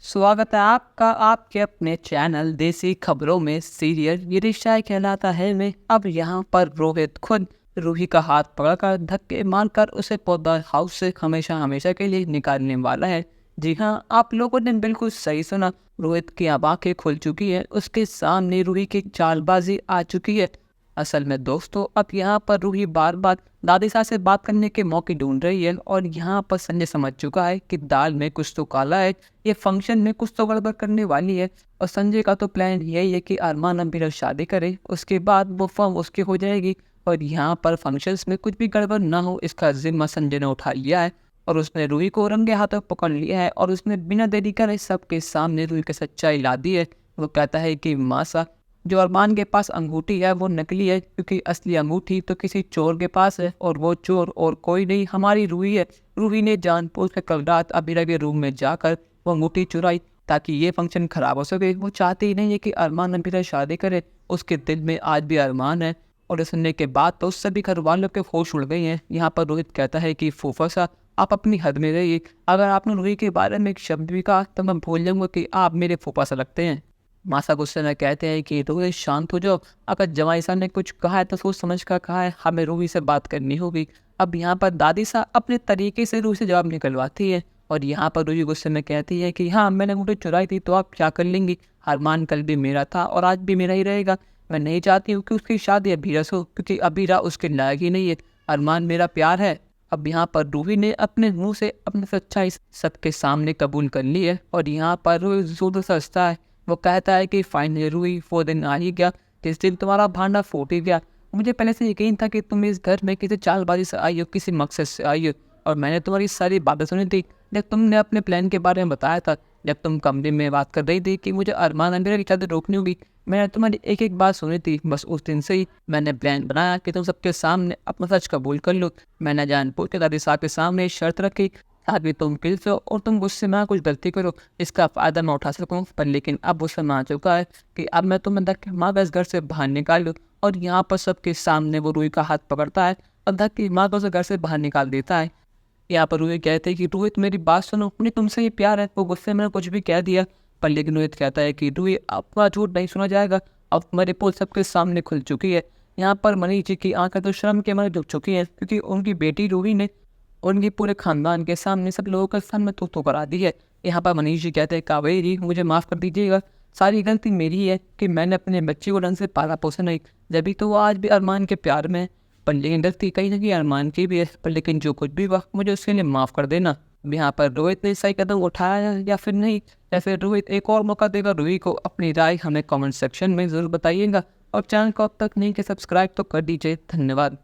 स्वागत है आपका आपके अपने चैनल देसी खबरों में। सीरियल ये रिश्ता कहलाता है में अब यहाँ पर रोहित खुद रूही का हाथ पकड़कर धक्के मारकर उसे पौधा हाउस से हमेशा हमेशा के लिए निकालने वाला है। जी हाँ, आप लोगों ने बिल्कुल सही सुना। रोहित की अब आंखें खुल चुकी है, उसके सामने रूही की चालबाजी आ चुकी है। असल में दोस्तों, अब यहाँ पर रूही बार बार दादी साहब से बात करने के मौके ढूंढ रही है और यहाँ पर संजय समझ चुका है कि दाल में कुछ तो काला है, ये फंक्शन में कुछ तो गड़बड़ करने वाली है। और संजय का तो प्लान यही है कि अरमान अभी शादी करे, उसके बाद वो फॉर्म उसकी हो जाएगी और यहाँ पर फंक्शंस में कुछ भी गड़बड़ ना हो इसका जिम्मा संजय ने उठा लिया है। और उसने रूही को रंगे हाथों पकड़ लिया है और उसने बिना देरी करे सबके सामने रूही की सच्चाई ला दी है। वो कहता है कि मासा, जो अरमान के पास अंगूठी है वो नकली है, क्योंकि असली अंगूठी तो किसी चोर के पास है और वो चोर और कोई नहीं, हमारी रूही है। रूही ने जानबूझ कर कल रात अबीरा के रूम में जाकर वो अंगूठी चुराई ताकि ये फंक्शन खराब हो सके। वो चाहती ही नहीं है कि अरमान अबीरा शादी करे, उसके दिल में आज भी अरमान है। और सुनने के बाद तो सभी घर वालों के होश उड़ गई हैं। यहाँ पर रोहित कहता है कि फूफा सा, आप अपनी हद में रहिए, अगर आपने रूही के बारे में एक शब्द भी कहा तो मैं भूल जाऊंगा कि आप मेरे फूफा सा लगते हैं। मासा गुस्से में कहते हैं कि रोहित शांत हो जाओ, अगर जमाई साहब ने कुछ कहा है तो सोच समझ कर कहा है, हमें रूही से बात करनी होगी। अब यहाँ पर दादी साहब अपने तरीके से रूही से जवाब निकलवाती है और यहाँ पर रूही गुस्से में कहती है कि हाँ, मैंने अंगूठी चुराई थी तो आप क्या कर लेंगी, अरमान कल भी मेरा था और आज भी मेरा ही रहेगा। मैं नहीं चाहती हूँ कि उसकी शादी अबीरा से हो, क्योंकि अबीरा उसके लायक ही नहीं है, अरमान मेरा प्यार है। अब यहाँ पर रूही ने अपने मुंह से अपनी सच्चाई सबके सामने कबूल कर ली है और यहाँ पर रूही जोर से हंसता है। वो कहता है कि फाइनली रूही, वो दिन आ ही गया जिस दिन तुम्हारा भांडा फूट ही गया। मुझे पहले से यकीन था कि तुम इस घर में किसी चालबाजी से आई हो, किसी मकसद से आई हो, और मैंने तुम्हारी सारी बातें सुनी थी जब तुमने अपने प्लान के बारे में बताया था। जब तुम कमरे में बात कर रही थी कि मुझे अरमान अमीरा की शादी रोकनी होगी, मैंने तुम्हारी एक एक बात सुनी थी। बस उस दिन से ही मैंने प्लान बनाया कि तुम सबके सामने अपना सच कबूल कर लो। मैंने जानबूझ के दादी साहब के सामने शर्त रखी ताकि तुम गिल सो और तुम गुस्से में कुछ गलती करो, इसका फ़ायदा मैं उठा सकूं। पर लेकिन अब वो समय आ चुका है कि अब मैं तुम्हें धक्के मार इस घर से बाहर निकालूं। और यहाँ पर सबके सामने वो रूही का हाथ पकड़ता है और धक्के मार उसे घर से बाहर निकाल देता है। यहाँ पर रोहित कहते हैं कि रोहित मेरी बात सुनो, मुझे तुमसे ही प्यार है। वो गुस्से में कुछ भी कह दिया, पर लेकिन रोहित कहता है कि रोहित आपका झूठ नहीं सुना जाएगा, अब तुम्हारी पोल सबके सामने खुल चुकी है। यहाँ पर मनीष जी की आंखें तो शर्म के मारे झुक चुकी हैं, क्योंकि उनकी बेटी रूही ने उनकी पूरे खानदान के सामने सब लोगों के सामने तू करा दी है। यहाँ पर मनीष जी कहते हैं कावेरी जी, मुझे माफ़ कर दीजिएगा, सारी गलती मेरी है कि मैंने अपने बच्चे को ढंग से पाला पोसा नहीं, जब तो वो आज भी अरमान के प्यार में है। पर लेकिन गलती कहीं ना कहीं अरमान की भी है, पर लेकिन जो कुछ भी हुआ मुझे उसके लिए माफ़ कर देना। अब यहाँ पर रोहित ने सही कदम उठाया या फिर नहीं, या फिर रोहित एक और मौका देगा रूही को, अपनी राय हमें कमेंट सेक्शन में ज़रूर बताइएगा। और चैनल को अब तक नहीं कि सब्सक्राइब तो कर दीजिए। धन्यवाद।